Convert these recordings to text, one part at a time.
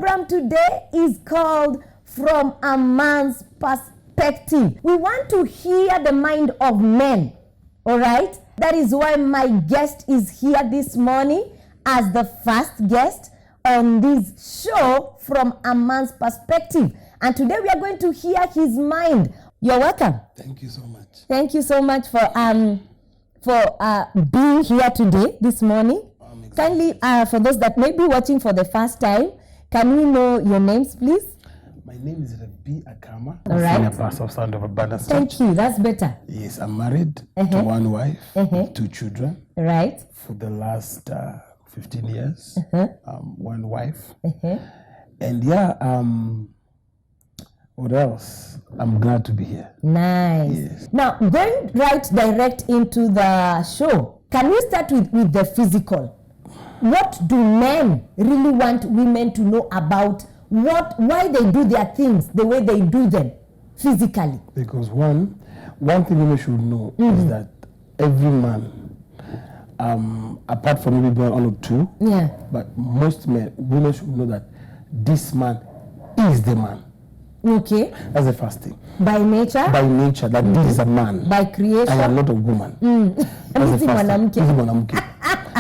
program today is called From a Man's Perspective. We want to hear the mind of men, all right? That is why my guest is here this morning as the first guest on this show, From a Man's Perspective. And today we are going to hear his mind. You're welcome. Thank you so much. Thank you so much for being here today, this morning. Kindly, for those that may be watching for the first time, can we know your names, please? My name is Rabbi Akama. All right. Senior pastor of Sound of Abundance. Thank you. That's better. Yes, I'm married to one wife, with 2 children. Right. For the last 15 years, one wife. And what else? I'm glad to be here. Nice. Yes. Now, going right direct into the show, can we start with the physical? What do men really want women to know about why they do their things the way they do them physically? Because one thing women should know is that every man, apart from maybe one or two, but most women should know that this man is the man. Okay. That's the first thing. By nature? By nature, that this is a man. By creation? I am not a woman. That's the first thing.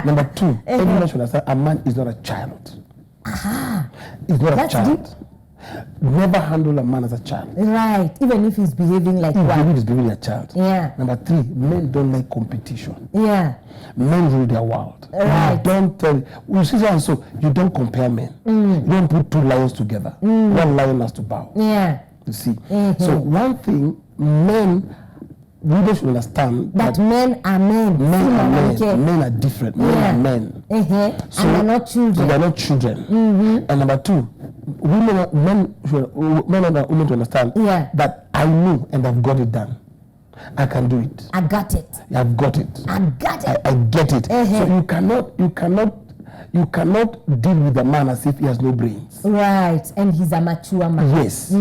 Number 2, everyone should understand a man is not a child. He's not a child. Deep. Never handle a man as a child. Right, even if he's behaving like one. Even if he's behaving like a child. Yeah. Number 3, men don't like competition. Yeah. Men rule their world. Right. You don't tell, you see so you don't compare men. You don't put 2 lions together. One lion has to bow. Yeah. You see. So one thing, women should understand that men are men. Men are men. Men are different. Men are men. So and they're not children. They're not children. And number 2, men and women to understand that I know and I've got it done. I can do it. I got it. I've got it. I got it. I get it. So you cannot deal with a man as if he has no brains. Right, and he's a mature man. Yes.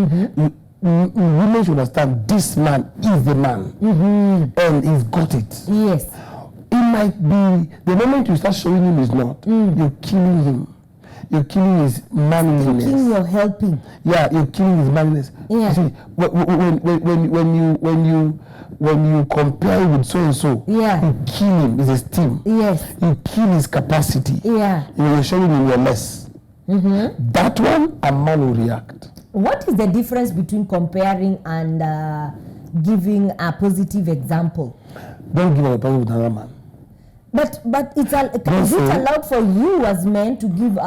Women should understand this man is the man, and he's got it. Yes. It might be the moment you start showing him he's not, you're killing him. You're killing his manliness. You're helping. Yeah, you're killing his manliness. Yeah. You see, when you compare with so and so, you kill him, his esteem. Yes. You kill his capacity. Yeah. You're showing him you're less. That one, a man will react. What is the difference between comparing and giving a positive example? Don't give an example with another man. But is it allowed for you as men to give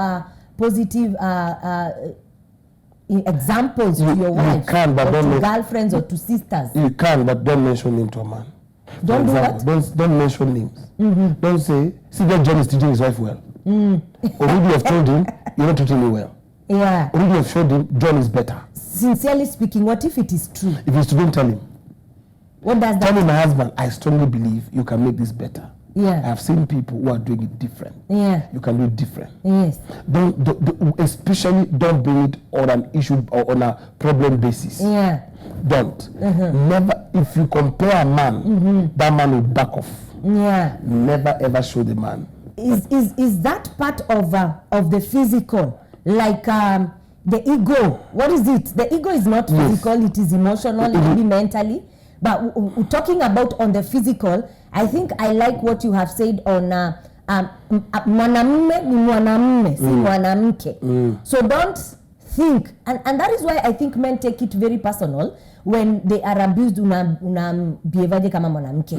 positive examples to your wife? You can, but or don't to girlfriends or to sisters? You can, but don't mention him to a man. Don't do what? Don't mention names. Don't say, see that John is teaching his wife well. Already you have told him, you're not treating me well. Yeah. Already you have showed him, John is better. Sincerely speaking, what if it is true? If it's true, don't tell him. What does that Tell him, my husband, I strongly believe you can make this better. Yeah. I have seen people who are doing it different. Yeah. You can do it different. Yes. Especially don't bring it on an issue or on a problem basis. Yeah. Don't. Never, if you compare a man, that man will back off. Yeah. Never ever show the man. Is that part of the physical? Like the ego. What is it? The ego is not physical, it is emotional, maybe mentally. But talking about on the physical, I think I like what you have said on mwanamume ni mwanamume, si mwanamke. So don't think, and that is why I think men take it very personal when they are abused, behavior kama mwanamke.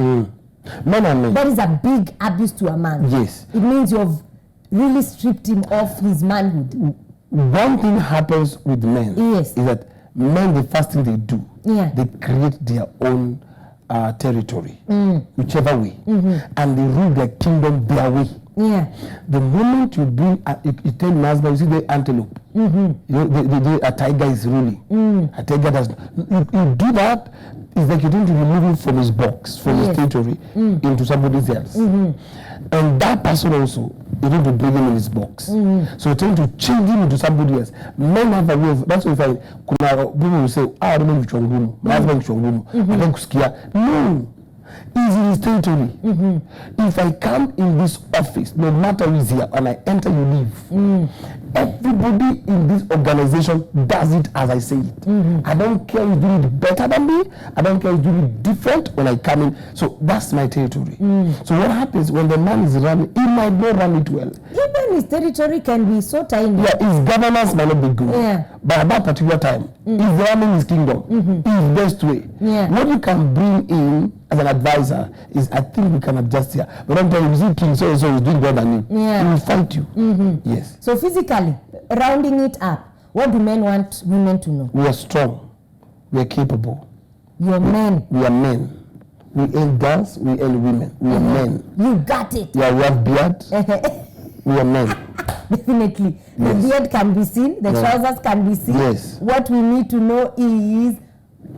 Men are men. That is a big abuse to a man. Yes. It means you've really stripped him of his manhood. One thing happens with men is that men, the first thing they do, they create their own territory, whichever way, and they rule their kingdom their way. Yeah. The moment you bring, you tell your husband, you see the antelope, you know, a tiger is ruling. A tiger does. You do that, it's like you're going to remove him from his box, from his territory, into somebody else. And that person also, you're going to bring him in his box. So you're trying to change him into somebody else. Men have a way of, that's why if people will say, I don't know which one, my husband which one, I don't skia. No. He's in his territory. If I come in this office, no matter who is here, and I enter, you leave. Everybody in this organization does it as I say it. I don't care who's doing it better than me. I don't care who's doing it different when I come in. So that's my territory. So what happens when the man is running, he might not run it well. Even his territory can be so tiny. Yeah, his governance might not be good. Yeah. But at that particular time, he's running his kingdom his best way. Yeah. What you can bring in as an advisor is, I think we can adjust here. But I'm telling you, see King so is doing better than you. Yeah. He will fight you. Yes. So physically, rounding it up, what do men want women to know? We are strong. We are capable. You're men. We are men. We ain't girls, we ain't women. We are men. You got it. Yeah, we have beard. We are men. Definitely. The Yes. beard can be seen, the trousers can be seen. Yes. What we need to know is,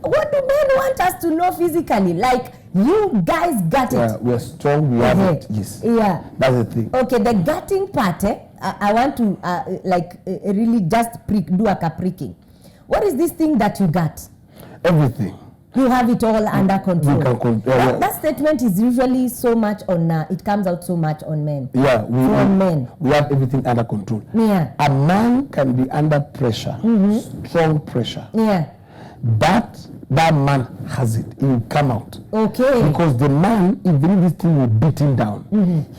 what do men want us to know physically? Like, you guys got it. Yeah, we are strong, we have it. Yes. Yeah. That's the thing. Okay, the gutting part, I want to really just do a pricking. What is this thing that you got? Everything. You have it all under control. We can control. That statement is usually so much on, it comes out so much on men. Yeah, men. We have everything under control. Yeah. A man can be under pressure, strong pressure. Yeah. But that man has it. He will come out. Okay. Because the man, even if this thing will beat him down,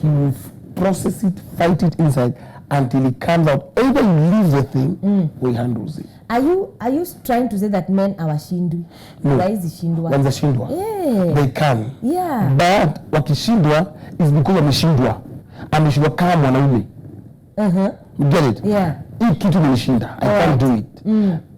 he will process it, fight it inside until it comes out. Either he leaves the thing or he handles it. Are you trying to say that men are washindwi? No. Shindwa? Wanashindwa. Yeah. They can. Yeah. But wakishindwa is because wameshindwa. Ameshindwa kama mwanaume. You get it? Yeah. Hii kitu nimeshinda. I can't do it.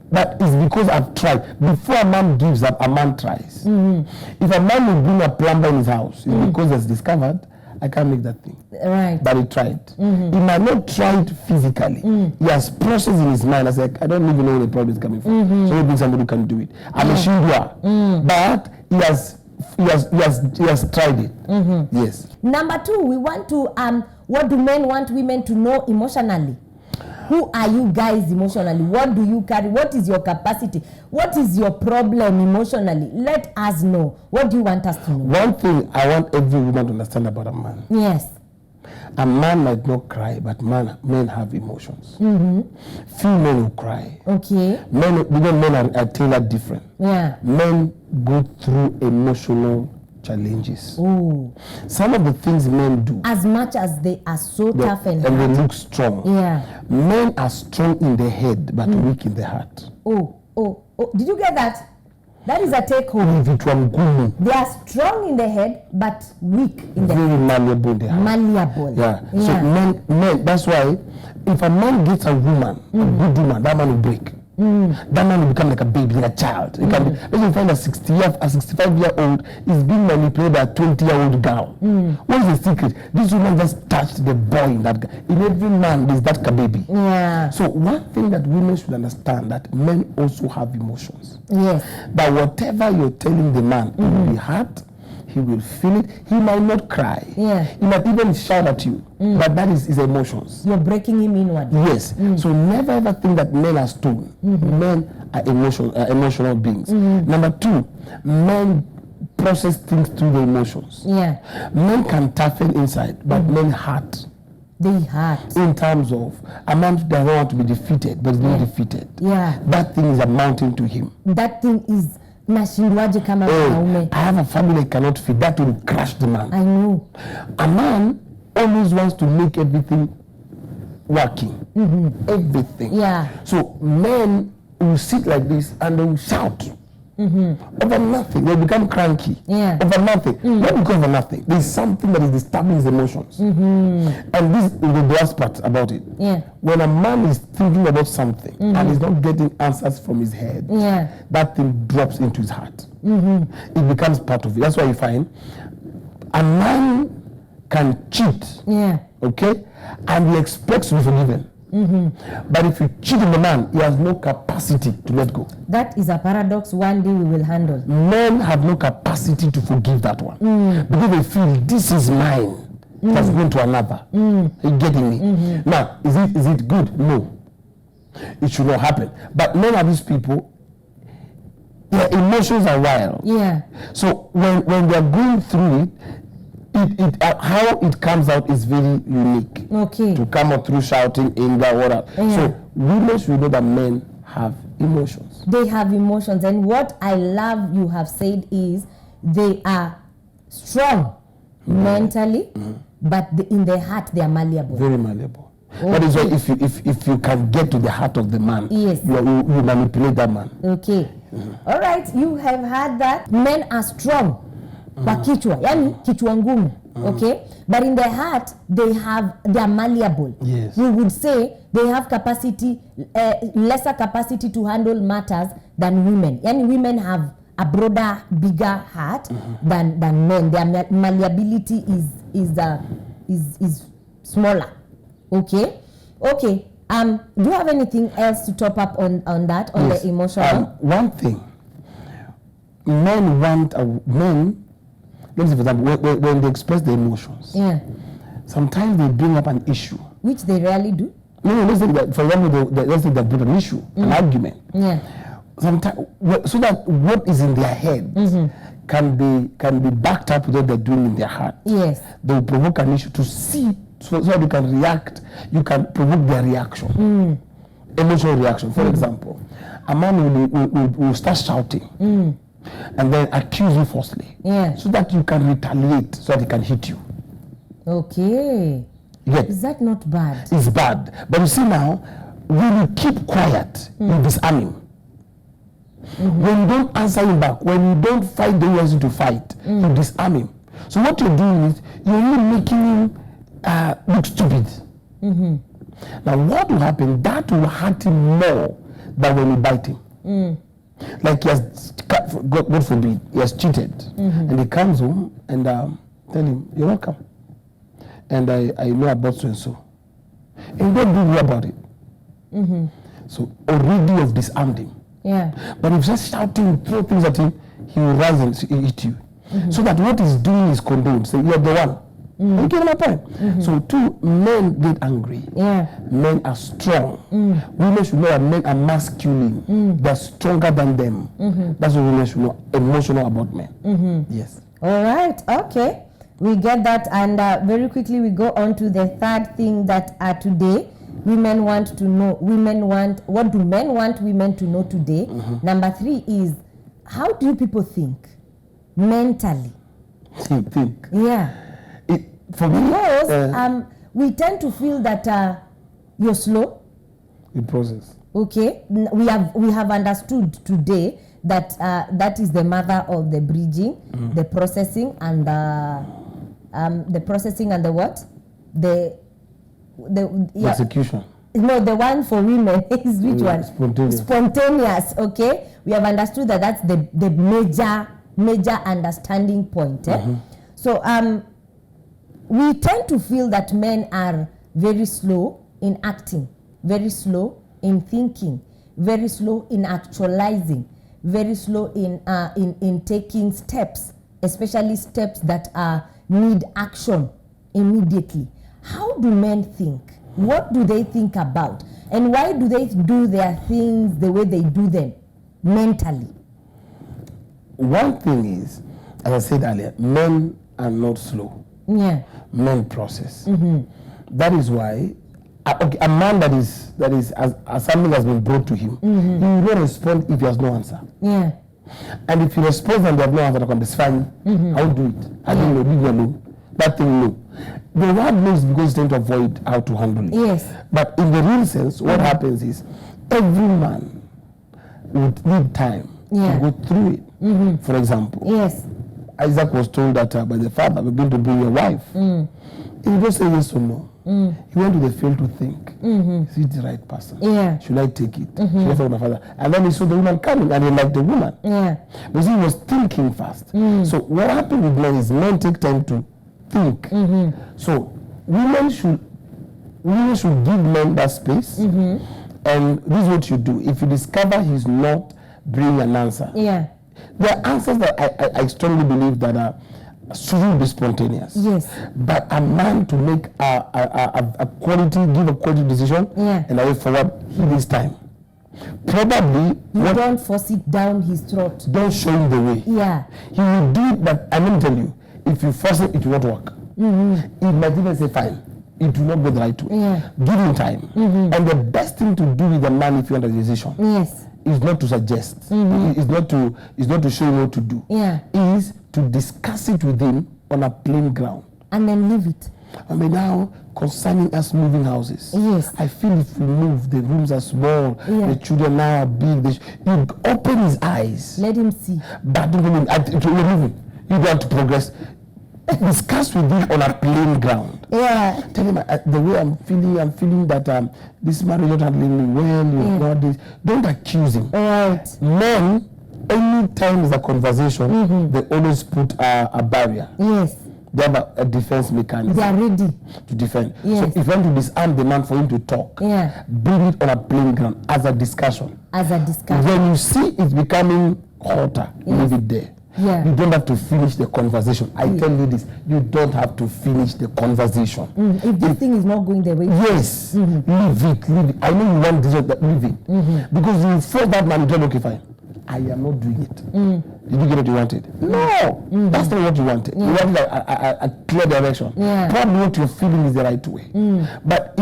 But it's because I've tried. Before a man gives up, a man tries. If a man will bring a plumber in his house, it's because he's discovered, I can't make that thing. Right. But he tried. He might not try it physically. He has processed in his mind. I said, I don't even know where the problem is coming from. So he brings somebody who can do it. I'm a shindwa. But he has tried it. Yes. Number 2, we want to what do men want women to know emotionally? Who are you guys emotionally? What do you carry? What is your capacity? What is your problem emotionally? Let us know. What do you want us to know? One thing I want every woman to understand about a man. Yes. A man might not cry, but men have emotions. Few men will cry. Okay. Men are tailored different. Yeah. Men go through emotional challenges. Oh. Some of the things men do, As much as they are so tough and they hard. look strong. Yeah. Men are strong in the head, but weak in the heart. Oh. Did you get that? That is a take home. They are strong in the head, but weak in the Very head. malleable in the heart. Malleable. Yeah. So men, that's why if a man gets a woman, a good woman, that man will break. That man will become like a baby, like a child. It can be, let's say find a 65-year-old is being manipulated by a 20-year-old girl. What is the secret? This woman just touched the boy in that guy. In every man, there's that baby. Yeah. So one thing that women should understand, that men also have emotions. Yes. But whatever you're telling the man, he will be hurt, he will feel it. He might not cry. Yeah. He might even shout at you. But that is his emotions. You're breaking him inward. Yes. So never ever think that men are stone. Men are emotional beings. Number 2, men process things through the emotions. Yeah. Men can toughen inside, but men hurt. They hurt. In terms of a man doesn't want to be defeated, but is being defeated. Yeah. That thing is a mountain to him. That thing is nashindwaje kama mwanaume. I have a family I cannot feed. That will crush the man. I know. A man always wants to make everything working. Everything. Yeah. So men will sit like this and they will shout over nothing. They become cranky over nothing. Not because of nothing. There's something that is disturbing his emotions. And this is the worst part about it. Yeah. When a man is thinking about something and is not getting answers from his head, that thing drops into his heart. It becomes part of it. That's why you find a man can cheat, okay, and he expects to be forgiven. But if you cheat on the man, he has no capacity to let go. That is a paradox one day we will handle. Men have no capacity to forgive that one because they feel this is mine. That's going to another. You're getting me? Now, is it good? No. It should not happen. But men are these people, their emotions are wild. Yeah. So when they are going through it, how it comes out is very unique. Okay. To come out through shouting, anger, whatever. Yeah. So women should know that men have emotions. They have emotions, and what I love you have said is they are strong mentally, but in their heart they are malleable. Very malleable. Okay. That is why if you can get to the heart of the man, yes, you manipulate that man. Okay. All right, you have heard that men are strong. Kwa kichwa, yani kichwa ngumu. Okay, but in their heart they are malleable. Yes. We would say they have capacity, lesser capacity to handle matters than women. Yani women have a broader, bigger heart than men. Their malleability is smaller. Okay. Okay. Do you have anything else to top up on that, on Yes. the emotional? One thing, men. Let's say, for example, when they express their emotions, Yeah. sometimes they bring up an issue. Which they rarely do. No, let's say that, for example, let's say they bring an issue, an argument. Yeah. Sometimes, so that what is in their head can be backed up with what they're doing in their heart. Yes. They will provoke an issue to see, so that you can react. You can provoke their reaction, emotional reaction. For example, a man will start shouting. And then accuse you falsely, so that you can retaliate, so that he can hit you. Okay. Yes. Is that not bad? It's bad. But you see now, when you keep quiet, you disarm him. When you don't answer him back, when you don't fight the way he wants you to fight, you disarm him. So what you're doing is, you're only making him look stupid. Now what will happen, that will hurt him more than when you bite him. Like he has, God forbid, he has cheated, and he comes home and tell him, you're welcome, and I know about so and so, and you don't do about it. So already you've disarmed him. Yeah. But if you just shouting, throw things at him, he will rise and hit you. So that what he's doing is condoned. So you're the one. You get my point? So two, men get angry. Yeah. Men are strong. Women should know that men are masculine. They're stronger than them. That's what women should know. Emotional about men. Yes. All right. Okay. We get that, and very quickly we go on to the third thing that today women want to know. What do men want women to know today? Number 3 is, how do you people think mentally? Think. Yeah. For me, because we tend to feel that you're slow. the process. Okay, we have understood today that that is the mother of the bridging, the processing, and the processing and the what? The Execution. No, the one for women is which one? Spontaneous. Spontaneous. Okay, we have understood that that's the major understanding point. So we tend to feel that men are very slow in acting, very slow in thinking, very slow in actualizing, very slow in taking steps, especially steps that need action immediately. How do men think? What do they think about? And why do they do their things the way they do them mentally? One thing is, as I said earlier, men are not slow. Yeah. Men process. That is why a man that is as something has been brought to him, he will not respond if he has no answer. Yeah. And if he responds and they have no answer, it's fine. I will do it. I don't know, leave you alone. That thing, no. The word knows because he's trying to avoid how to handle it. Yes. But in the real sense, what happens is every man would need time to go through it. For example, Yes. Isaac was told that by the father, we're going to bring your wife. He would just say yes or no. He went to the field to think, is it the right person? Yeah. Should I take it? Should I follow my father? And then he saw the woman coming and he liked the woman. Yeah. But he was thinking first. So what happened with men is men take time to think. So women should give men that space. And this is what you do. If you discover he's not bringing an answer, there are answers that I strongly believe that shouldn't be spontaneous. Yes. But a man to make a quality, give a quality decision, and I way forward, he needs time. Probably You don't force it down his throat. don't show him the way. Yeah. He will do it, but I'm going to tell you, if you force it, it will not work. He might even say, fine, it will not go the right way. Yeah. Give him time. And the best thing to do with a man if you want a decision Yes. is not to suggest. Is not to show him what to do. Yeah. Is to discuss it with him on a plain ground. And then leave it. I mean, now concerning us moving houses, Yes. I feel if we move, the rooms are small, Yeah. the children now are big. You open his eyes, Let him see. but don't mean we're moving. You don't have to progress. Discuss with him on a plain ground. Yeah. Tell him the way I'm feeling that this marriage not handling me well. You know this. Don't accuse him. Right. Men, any time is a conversation, they always put a barrier. Yes. They have a defense mechanism. They are ready. To defend. Yes. So if you want to disarm the man for him to talk, Yeah. bring it on a plain ground as a discussion. As a discussion. When you see it becoming hotter, leave it there. Yeah. You don't have to finish the conversation. I tell you this, you don't have to finish the conversation. If this thing is not going the way. Yes, leave it. I know you want this, but leave it. Because you force that man to tell, okay, fine, I am not doing it. Did you get what you wanted? No, that's not what you wanted. You wanted a clear direction. Yeah. Probably what you're feeling is the right way. But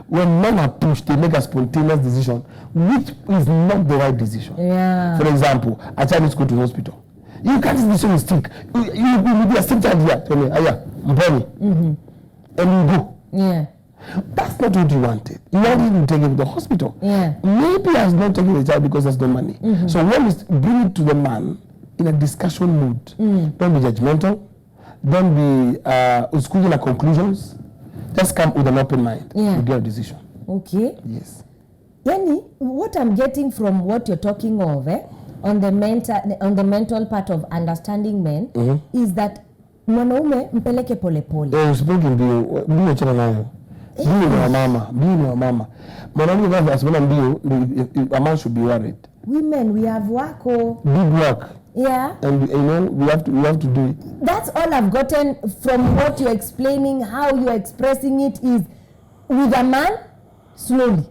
when men are pushed, they make a spontaneous decision, which is not the right decision. Yeah. For example, a child needs to go to the hospital. You can't decision with stick. You will be a stick child here. Tell me, and you go. Yeah. That's not what you wanted. You wanted to take him to the hospital. Yeah. Maybe I was not taking the child because there's no money. So when we bring it to the man in a discussion mood, don't be judgmental. Don't be squeezing the conclusions. Just come with an open mind. Yeah. You get a decision. Okay. Yes. Yani, what I'm getting from what you're talking of, on the mental part of understanding men, is that mwanaume mpeleke pole pole. Speaking mbio chana nayo. Mbio ni wa mama. Mwanaume kama asimama mbio, a man should be worried. Women, we have work. Big work. Yeah. And we have to do it. That's all I've gotten from what you're explaining. How you're expressing it is with a man, slowly.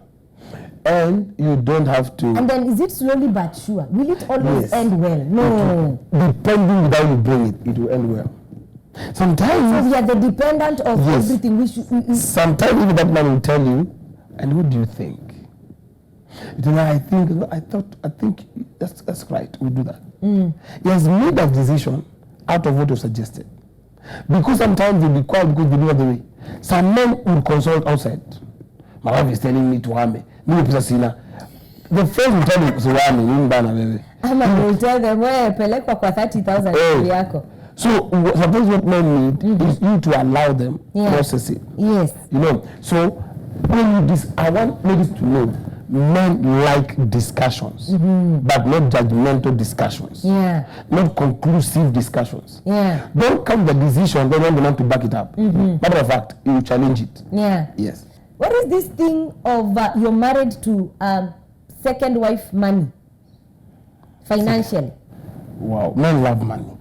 And you don't have to. And then is it slowly but sure? Will it always end well? No. Depending on how you bring it, it will end well. Sometimes. So we are the dependent of everything. Sometimes even that man will tell you, and what do you think? You know, I think that's right. We'll do that. He has made a decision out of what was suggested. Because sometimes they'll be quiet because they know the way. Some men will consult outside. My wife is telling me to harm me. The first will tell you to harm me. I will tell them, well, pelekwa kwa 30,000 yako. So suppose what men need is you to allow them process it. Yes. You know. So when I want ladies to know, men like discussions, but not judgmental discussions. Yeah. Not conclusive discussions. Yeah. Don't come with the decision, then you want to back it up. Matter of fact, you challenge it. Yeah. Yes. What is this thing of you're married to second wife money? Financially. Wow. Men love money.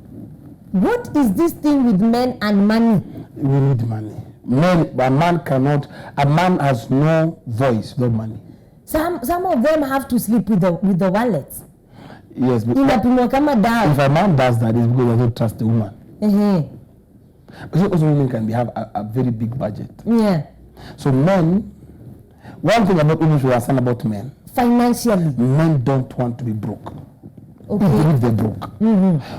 What is this thing with men and money? We need money. A man has no voice without money. Some of them have to sleep with the wallets. Yes, but Inapimwa kama dawa. if a man does that, it's because they don't trust the woman. But also women can have a very big budget. Yeah. So men, one thing about women should understand about men. Financially. Men don't want to be broke. Okay. Even if they're broke.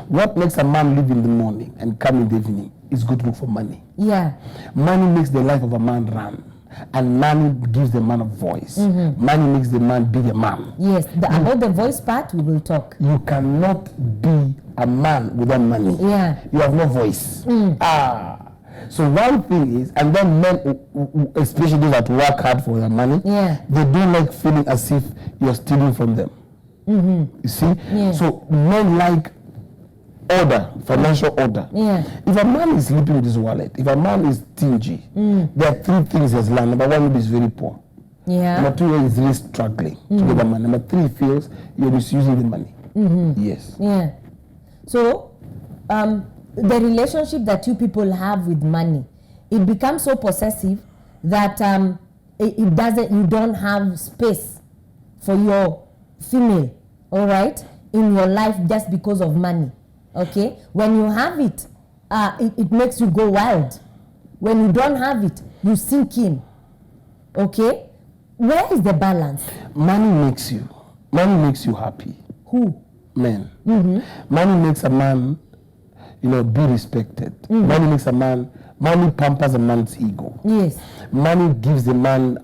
What makes a man live in the morning and come in the evening is good look for money. Yeah. Money makes the life of a man run. And money gives the man a voice. Money makes the man be a man. Yes. About the voice part, we will talk. You cannot be a man without money. Yeah. You have no voice. So one thing is, and then men, especially those that work hard for their money, they don't like feeling as if you're stealing from them. You see? Yeah. So men like order, financial order. Yeah. If a man is sleeping with his wallet, if a man is stingy, there are three things he has learned. Number one, he is very poor. Yeah. Number two, he is really struggling to get the money. Number three, he feels you're misusing the money. Yes. Yeah. So, the relationship that you people have with money, it becomes so possessive that you don't have space for your female, all right, in your life just because of money, okay? When you have it, it makes you go wild. When you don't have it, you sink in, okay? Where is the balance? Money makes you happy. Who? Men. Money makes a man, be respected. Money pampers a man's ego. Yes. Money gives the man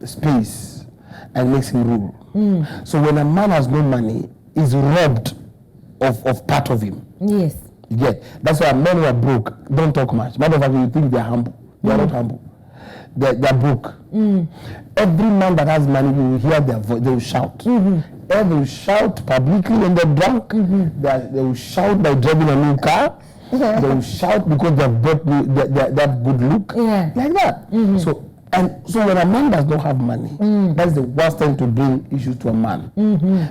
space and makes him rule. So when a man has no money, he's robbed of part of him. Yes. You get? That's why men who are broke don't talk much. Matter of fact, you think they're humble. They are not humble. They're broke. Every man that has money, you will hear their voice. They will shout. They will shout publicly when they're drunk. They will shout by driving a new car. They will shout because they have good look. Yeah. Like that. So when a man does not have money, that's the worst time to bring issues to a man.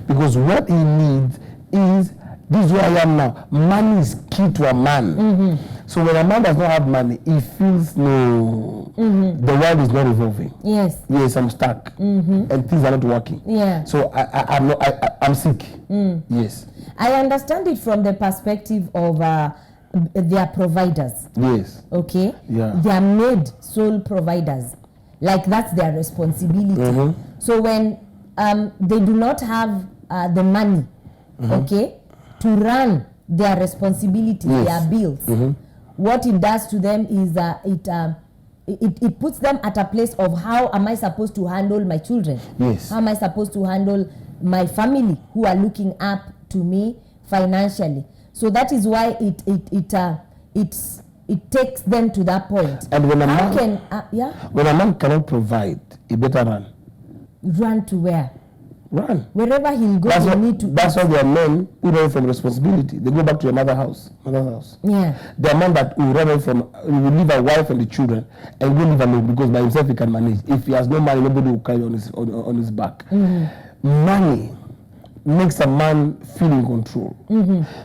Because what he needs is, this is where I am now. Money is key to a man. So when a man does not have money, he feels the world is not revolving. Yes. Yes, I'm stuck, and things are not working. Yeah. So I'm sick. Yes. I understand it from the perspective of their providers. Yes. Okay. Yeah. They are made sole providers. Like that's their responsibility. So when they do not have the money, okay, to run their responsibilities, their bills, what it does to them is it puts them at a place of, how am I supposed to handle my children? Yes. How am I supposed to handle my family who are looking up to me financially? So that is why it takes them to that point. And when when a man cannot provide, he better run to where? Run. Wherever he'll go, he'll need to. That's why there are men who run from responsibility. They go back to your mother's house. Yeah. There are men that will run away from, will leave a wife and the children and go live alone because by himself he can manage. If he has no money, nobody will carry on his back. Money makes a man feel in control.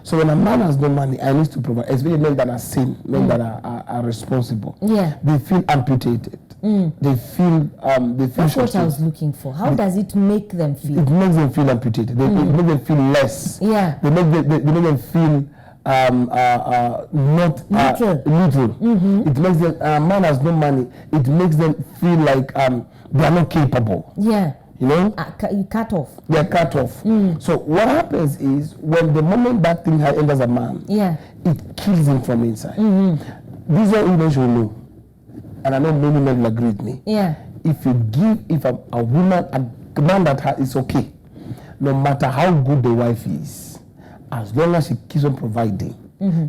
So when a man has no money, I need to provide, especially men that are sane, men that are responsible. Yeah. They feel amputated. They feel That's what I was looking for. How does it make them feel? It makes them feel amputated. It makes them feel less. Yeah. They make them feel not neutral. It makes them, a man has no money, it makes them feel like they are not capable. Yeah. You cut off. They're cut off. So what happens is, when the moment that thing enters a man, it kills him from inside. This is what women should know. And I know many men will agree with me. Yeah. If a woman, a man that is okay, no matter how good the wife is, as long as she keeps on providing,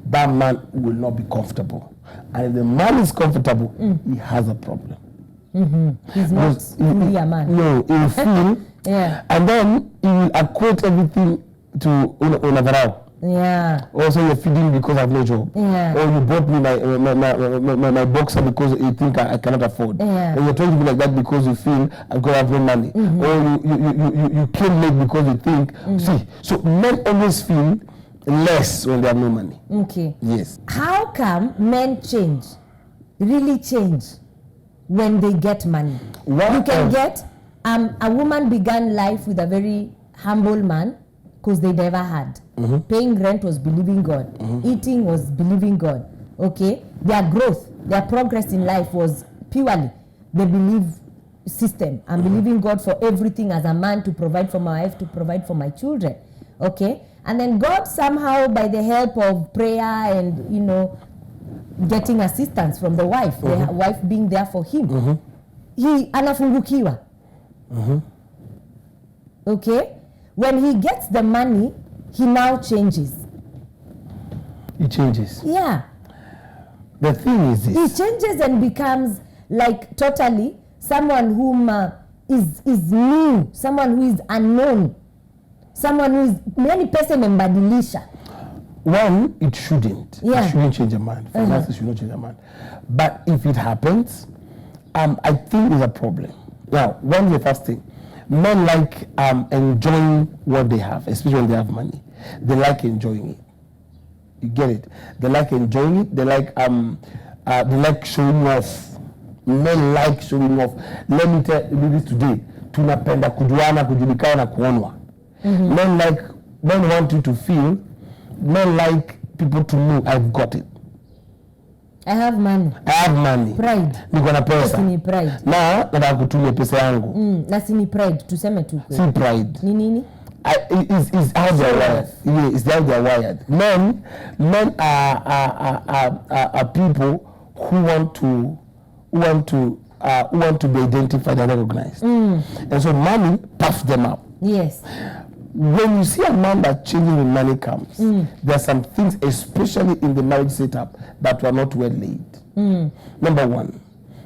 that man will not be comfortable. And if the man is comfortable, he has a problem. He's not really a man. No, he will feel, and then he will equate everything to Unavarao. Yeah. Also, you're feeding because I have no job. Yeah. Or you bought me my boxer because you think I cannot afford. Yeah. Or you're trying to be like that because you feel I'm going to have no money. Or you came late because you think. See, so men always feel less when they have no money. Okay. Yes. How come men change, really change, when they get money? You can get a woman began life with a very humble man because they never had. Paying rent was believing God. Eating was believing God. Okay? Their growth, their progress in life was purely the belief system. I'm believing God for everything as a man, to provide for my wife, to provide for my children. Okay? And then God somehow, by the help of prayer and, getting assistance from the wife, the wife being there for him, he anafungukiwa. Okay? When he gets the money, he now changes. He changes. Yeah. The thing is this. He changes and becomes like totally someone whom is new, someone who is unknown, someone who is many person membadilisha. One, it shouldn't. Yeah. It shouldn't change a man. Finances should not change a man. But if it happens, I think there's a problem. Now, one is the first thing. Men like enjoying what they have, especially when they have money. They like enjoying it. You get it? They like enjoying it. They like showing off. Men like showing off. Let me tell you this today. tunapenda kujuana, kujulikana na kuonwa. Men want you to feel, men like people to know I've got it. I have money. Pride. Niko na pesa. Ni pride. Na nataka kutumia pesa yangu. Na si ni pride, tuseme tu. Si pride. Ni nini? Is how they're wired. Yeah, is how they're wired. Men are people who want to be identified and recognized. And so money puffs them up. Yes. When you see a man that changing when money comes, there are some things, especially in the marriage setup, that were not well laid. Number one,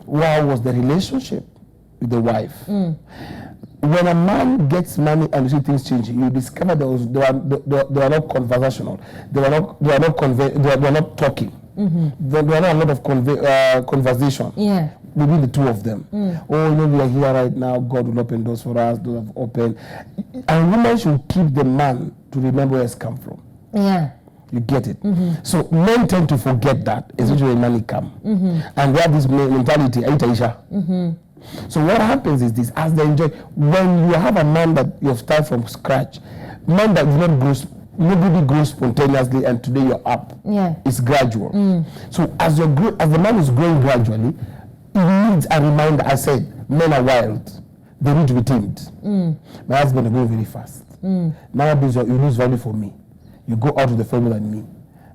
how was the relationship with the wife? When a man gets money and you see things changing, you discover they were not conversational. They were not talking. There were not a lot of conversation. Yeah. Between the two of them. Oh, you know, we are here right now. God will open doors for us. Doors have opened. And women should keep the man to remember where it's come from. Yeah. You get it? So men tend to forget that, especially when money come. And they have this mentality, Aisha. So what happens is this, as they enjoy, when you have a man that you have started from scratch, man that does not grow, nobody grows spontaneously and today you're up. Yeah. It's gradual. So as the man is growing gradually, it needs a reminder. I said, men are wild. They need to be tamed. My husband is going very fast. Nowadays, you lose value for me. You go out with the family than me.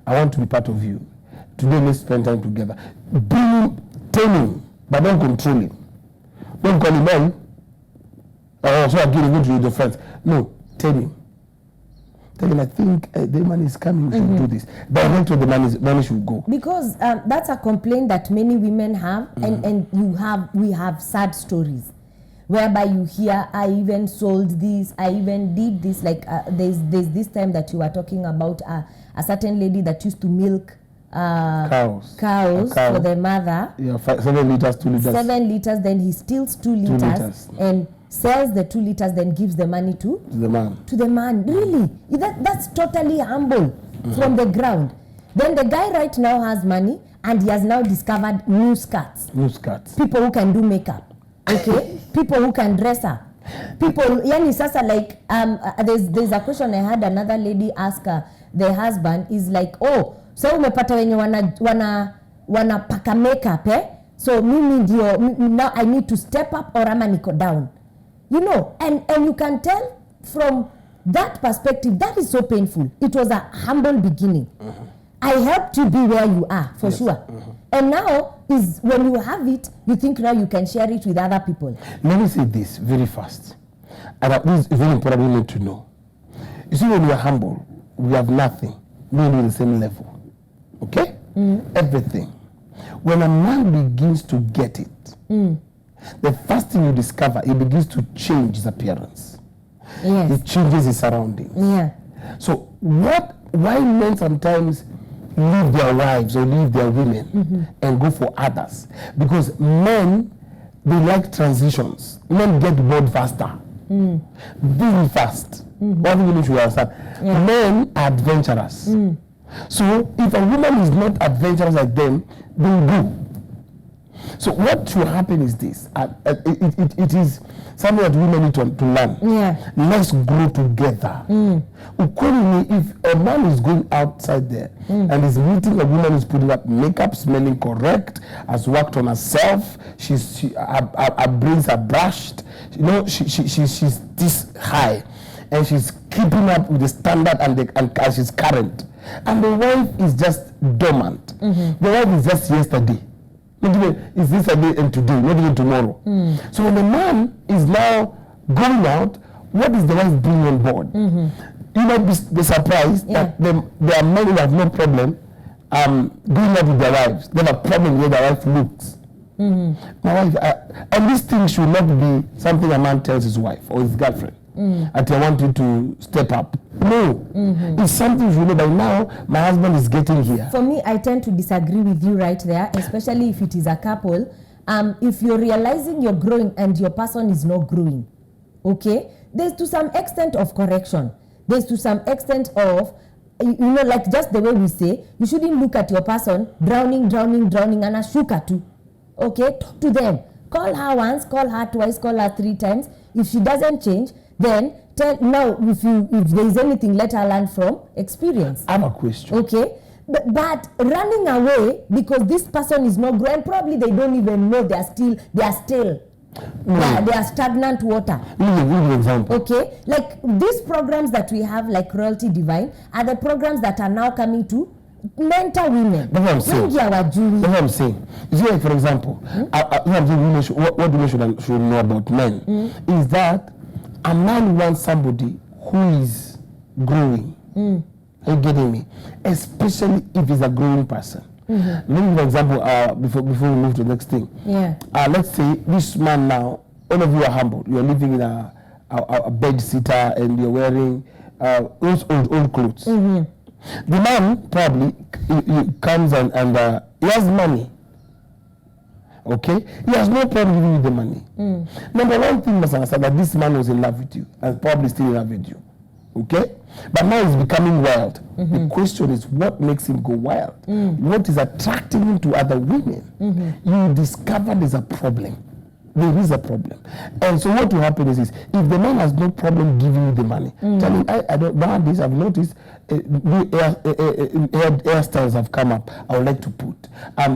I want to be part of you. Today, let's spend time together. Bring him, tame him, but don't control him. Don't call him man. Oh, so again, go to your friends. No, tame him. Tell him, I think the man is coming, we should do this. Direct where the money should go. Because that's a complaint that many women have, and we have sad stories whereby you hear, I even sold this, I even did this. Like there's this time that you were talking about a certain lady that used to milk cows for the mother. Yeah, 7 liters, 2 liters. 7 liters, then he steals 2 liters. And sells the 2 liters, then gives the money to the man. Really, that's totally humble from the ground. Then the guy right now has money, and he has now discovered new skirts. People who can do makeup. Okay. People who can dress up. People, yani sasa, like there's a question I had another lady ask the husband is like, oh, so umepata wenye wana paka makeup, so mimi ndio now I need to step up or ama niko down. You know, and you can tell from that perspective, that is so painful. It was a humble beginning. I helped you be where you are, for sure. And now, is when you have it, you think now you can share it with other people. Let me say this very fast. And this is very important we need to know. You see, when we are humble, we have nothing. We are on the same level. Okay? Everything. When a man begins to get it, the first thing you discover, he begins to change his appearance. Yes. He changes his surroundings. Yeah. So why men sometimes leave their wives or leave their women and go for others? Because men, they like transitions. Men get bored faster. Very fast. One thing you should understand. Yeah. Men are adventurous. So if a woman is not adventurous like them, they will go. So what should happen is this. It is something that women need to learn. Yeah. Let's grow together. If a man is going outside there and is meeting a woman who's putting up makeup, smelling correct, has worked on herself, her brains are brushed, you know, she's this high, and she's keeping up with the standard and she's current. And the wife is just dormant. The wife is just yesterday. Not even is this a day and today, not even tomorrow. So when the man is now going out, what is the wife bringing on board? You might be surprised that there are men who have no problem going out with their wives. They have a problem where their wife looks. My wife, and this thing should not be something a man tells his wife or his girlfriend. I want you to step up. No. It's something you know by now, my husband is getting here. For me, I tend to disagree with you right there, especially if it is a couple. If you're realizing you're growing and your person is not growing, okay, there's to some extent of correction. There's to some extent of, you know, like just the way we say, you shouldn't look at your person drowning, and a shuka too. Okay, talk to them. Call her once, call her twice, call her 3 times. If she doesn't change, then now if there is anything, let her learn from experience. I have a question. Okay, but running away because this person is not growing, probably they don't even know they are still they are stagnant water. Give me an example. Okay, like these programs that we have, like Royalty Divine, are the programs that are now coming to mentor women. That's what I'm saying. That's what I'm saying. You see, like, for example, what women should know about men is that a man wants somebody who is growing. Are you getting me? Especially if he's a growing person. Let me give an example before we move to the next thing. Yeah. Let's say this man now, all of you are humble. You're living in a bed sitter and you're wearing those old clothes. The man probably he comes and he has money. Okay? He has no problem giving you the money. Number one thing you must understand that this man was in love with you and probably still in love with you. Okay? But now he's becoming wild. The question is, what makes him go wild? What is attracting him to other women? You discover there's a problem. There is a problem. And so what will happen is if the man has no problem giving you the money, tell him, I don't nowadays I've noticed hairstyles have come up. I would like to put. I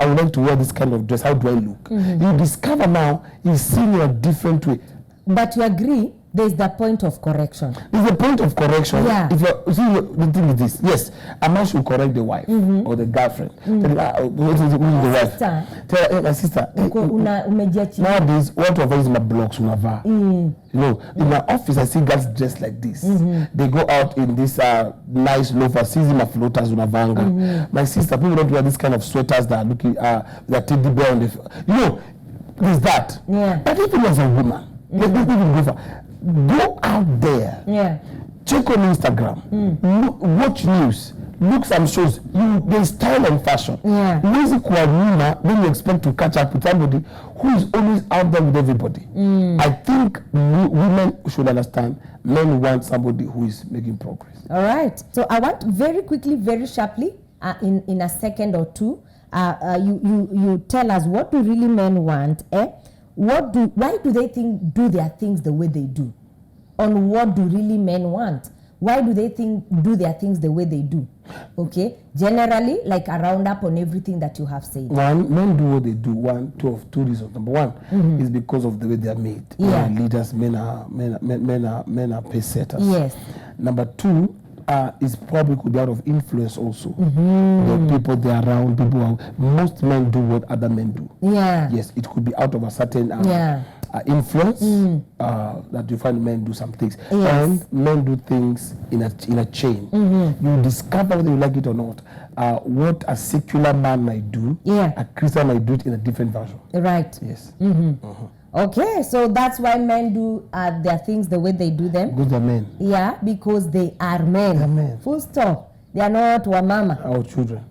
would like to wear this kind of dress. How do I look? You discover now he's seeing you a different way. But you agree, there's the point of correction. There's a point of correction. Yeah. If you see the thing is this, yes, a man should correct the wife or the girlfriend. Who is the wife? Tell her, my sister. Nowadays, what of us in the blocks unava? You know, in my office, I see girls dressed like this. They go out in this nice loafers, season of floaters unavanga. My sister, people don't wear this kind of sweaters that are looking that teddy bear on the. You know, there's that. Yeah. But if it was a woman, go out there. Yeah. Check on Instagram. Watch news. Look some shows. There's style and fashion. Yeah. When you expect to catch up with somebody who is always out there with everybody. I think women should understand men want somebody who is making progress. All right. So I want very quickly, very sharply, in a second or two, you tell us what do really men want, why do they do their things the way they do? On what do really men want? Why do they do their things the way they do? Okay, generally, like a roundup on everything that you have said. One, men do what they do. Two reasons. Number one is because of the way they are made. Yeah. Leaders, men are pace setters. Yes. Number two, is probably could be out of influence also. The people they are around, most men do what other men do. Yeah. Yes, it could be out of a certain influence that you find men do some things. Yes. And men do things in a chain. You discover whether you like it or not. What a secular man might do, a Christian might do it in a different version. Right. Yes. Okay, so that's why men do their things the way they do them. Because they're men. Yeah, because they are men. They're men. Full stop. They are not wamama. Our children.